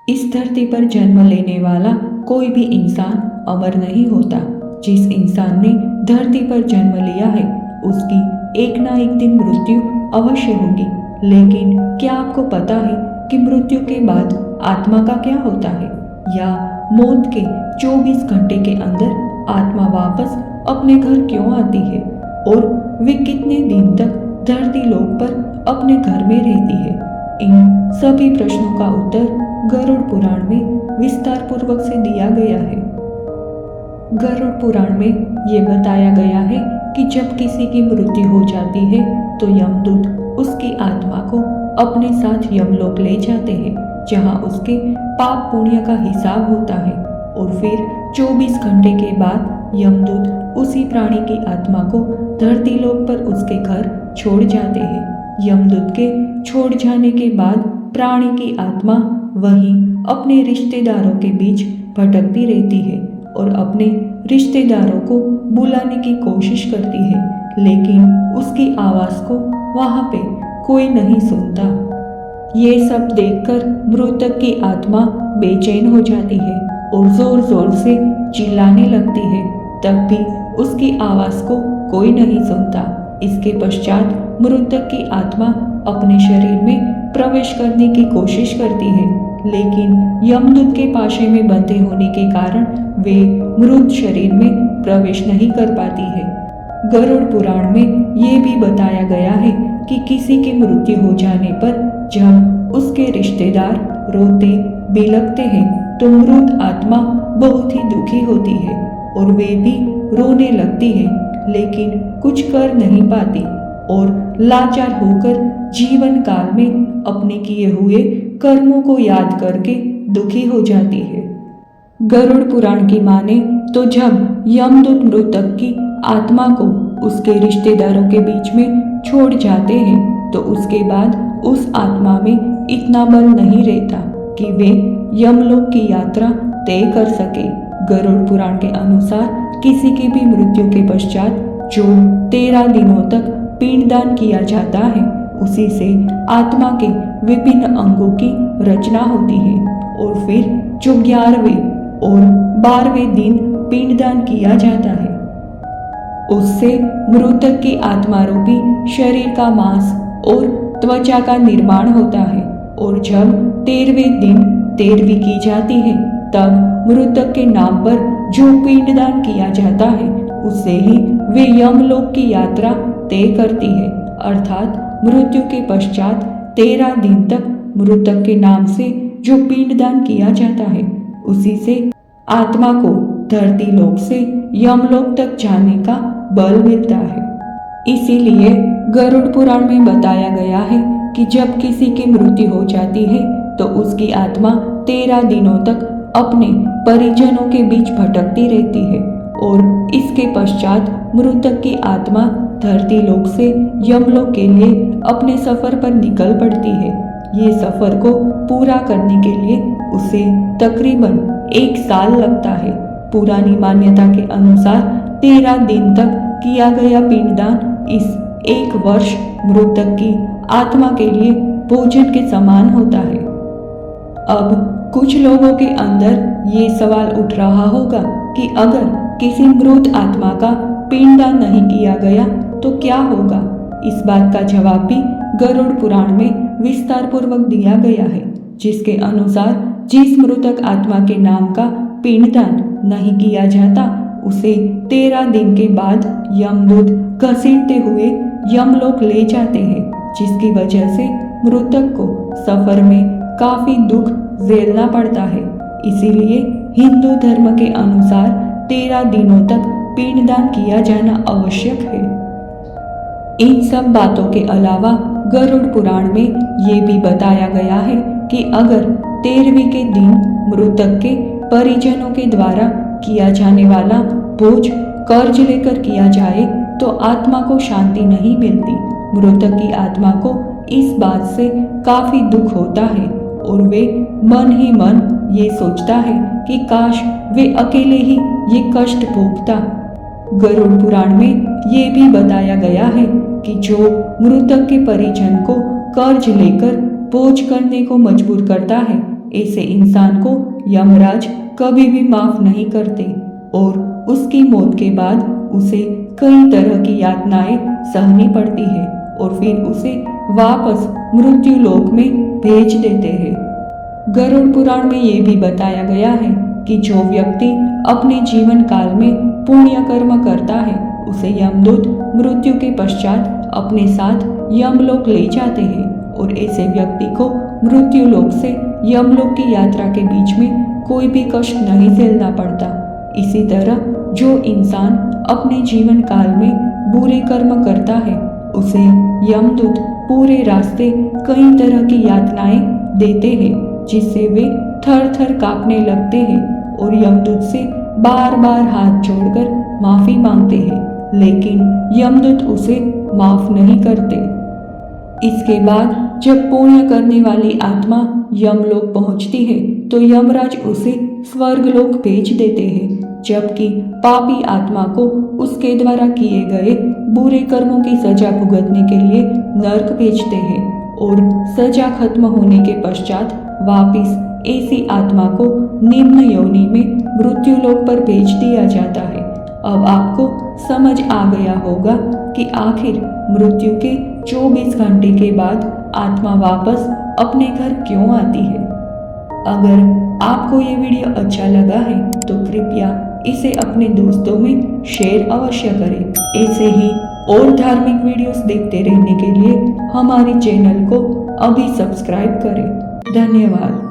इस धरती पर जन्म लेने वाला कोई भी इंसान अमर नहीं होता। जिस इंसान ने धरती पर जन्म लिया है उसकी एक ना एक दिन मृत्यु अवश्य होगी। लेकिन क्या आपको पता है कि मृत्यु के बाद आत्मा का क्या होता है, या मौत के 24 घंटे के अंदर आत्मा वापस अपने घर क्यों आती है, और वे कितने दिन तक धरती लोक पर अपने घर में रहती है? इन सभी प्रश्नों का उत्तर गरुड़ पुराण में विस्तार पूर्वक से दिया गया है। गरुड़ पुराण में ये बताया गया है कि जब किसी की मृत्यु हो जाती है तो यमदूत उसकी आत्मा को अपने साथ यमलोक ले जाते हैं, जहां उसके पाप पुण्य का हिसाब होता है। और फिर 24 घंटे के बाद यमदूत उसी प्राणी की आत्मा को धरती लोक पर उसके घर छोड़ जाते हैं। यमदूत के छोड़ जाने के बाद प्राणी की आत्मा वहीं अपने रिश्तेदारों के बीच भटकती रहती है और अपने रिश्तेदारों को बुलाने की कोशिश करती है, लेकिन उसकी आवाज़ को वहाँ पे कोई नहीं सुनता। ये सब देखकर मृतक की आत्मा बेचैन हो जाती है और जोर जोर से चिल्लाने लगती है, तब भी उसकी आवाज़ को कोई नहीं सुनता। इसके पश्चात मृतक की आत्मा अपने शरीर में प्रवेश करने की कोशिश करती है, लेकिन यमदूत के पाशे में बंधे होने के कारण वे मृत शरीर में प्रवेश नहीं कर पाती है। गरुड़ पुराण में ये भी बताया गया है कि किसी की मृत्यु हो जाने पर जब उसके रिश्तेदार रोते बिलखते हैं तो मृत आत्मा बहुत ही दुखी होती है और वे भी रोने लगती है, लेकिन कुछ कर नहीं पाती और लाचार होकर जीवन काल में अपने किए हुए कर्मों को याद करके दुखी हो जाती है। गरुड़ पुराण की माने तो जब यमदूत मृतक की आत्मा को उसके रिश्तेदारों के बीच में छोड़ जाते हैं तो उसके बाद उस आत्मा में इतना बल नहीं रहता कि वे यमलोक की यात्रा तय कर सके। गरुड़ पुराण के अनुसार किसी की भी मृत्यु के पश्चात जो 13 दिनों तक पिंडदान किया जाता है उसी से आत्मा के विभिन्न अंगों की रचना होती है, और फिर जो 11वें और 12वें दिन पिंडदान किया जाता है उससे मृतक की आत्मा रूपी शरीर का मांस और त्वचा का निर्माण होता है। और जब 13वें दिन 13वीं की जाती है तब मृतक के नाम पर जो पिंडदान किया जाता है उससे ही वे यमलोक की यात्रा तय करती है। अर्थात मृत्यु के पश्चात 13 दिन तक मृतक के नाम से जो पिंडदान किया जाता है उसी से आत्मा को धरती लोक से यमलोक तक जाने का बल मिलता है। इसीलिए गरुड़ पुराण में बताया गया है कि जब किसी की मृत्यु हो जाती है तो उसकी आत्मा 13 दिनों तक अपने परिजनों के बीच भटकती रहती है और इसके पश्चात मृतक की आत्मा धरती लोक से यमलोक के लिए अपने सफर पर निकल पड़ती है। ये सफर को पूरा करने के लिए उसे तकरीबन 1 साल लगता है। पुरानी मान्यता के अनुसार 13 दिन तक किया गया पिंडदान इस 1 वर्ष मृतक की आत्मा के लिए भोजन के समान होता है। अब कुछ लोगों के अंदर ये सवाल उठ रहा होगा कि अगर किसी मृत आत्मा का पिंडदान नहीं किया गया तो क्या होगा? इस बात का जवाब भी गरुड़ पुराण में विस्तार पूर्वक दिया गया है, जिसके अनुसार जिस मृतक आत्मा के नाम का पिंडदान नहीं किया जाता उसे 13 दिन के बाद यमदूत घसीटते हुए यमलोक ले जाते हैं, जिसकी वजह से मृतक को सफर में काफी दुख झेलना पड़ता है। इसीलिए हिंदू धर्म के अनुसार 13 दिनों तक पिंडदान किया जाना आवश्यक है। इन सब बातों के अलावा गरुड़ पुराण में ये भी बताया गया है कि अगर 13वीं के दिन मृतक के परिजनों के द्वारा किया जाने वाला भोज कर्ज लेकर किया जाए तो आत्मा को शांति नहीं मिलती। मृतक की आत्मा को इस बात से काफी दुख होता है और वे मन ही मन ये सोचता है कि काश वे अकेले ही ये कष्ट भोगता। गरुड़ पुराण में ये भी बताया गया है कि जो मृतक के परिजन को कर्ज लेकर भोज करने को मजबूर करता है ऐसे इंसान को यमराज कभी भी माफ नहीं करते और उसकी मौत के बाद उसे कई तरह की यातनाएं सहनी पड़ती है और फिर उसे वापस मृत्यु लोक में भेज देते हैं। गरुड़ पुराण में ये भी बताया गया है कि जो व्यक्ति अपने जीवन काल में पुण्य कर्म करता है उसे यमदूत मृत्यु के पश्चात अपने साथ यमलोक ले जाते हैं और ऐसे व्यक्ति को मृत्यु लोक से यमलोक की यात्रा के बीच में कोई भी कष्ट नहीं झेलना पड़ता। इसी तरह जो इंसान अपने जीवन काल में बुरे कर्म करता है उसे यमदूत पूरे रास्ते कई तरह की यातनाएं देते हैं जिससे वे थर थर कांपने लगते हैं और यमदूत से बार बार हाथ जोड़कर माफी मांगते हैं, लेकिन यमदूत उसे माफ नहीं करते। इसके बाद जब पुण्य करने वाली आत्मा यमलोक पहुंचती है तो यमराज उसे स्वर्गलोक भेज देते हैं, जबकि पापी आत्मा को उसके द्वारा किए गए बुरे कर्मों की सजा भुगतने के लिए नर्क भेजते हैं और सजा खत्म होने के पश्चात वापिस ऐसी आत्मा को निम्न योनि में मृत्यु लोक पर भेज दिया जाता है। अब आपको समझ आ गया होगा कि आखिर मृत्यु के 24 घंटे के बाद आत्मा वापस अपने घर क्यों आती है। अगर आपको ये वीडियो अच्छा लगा है तो कृपया इसे अपने दोस्तों में शेयर अवश्य करें। ऐसे ही और धार्मिक वीडियोस देखते रहने के लिए हमारे चैनल को अभी सब्सक्राइब करें। धन्यवाद।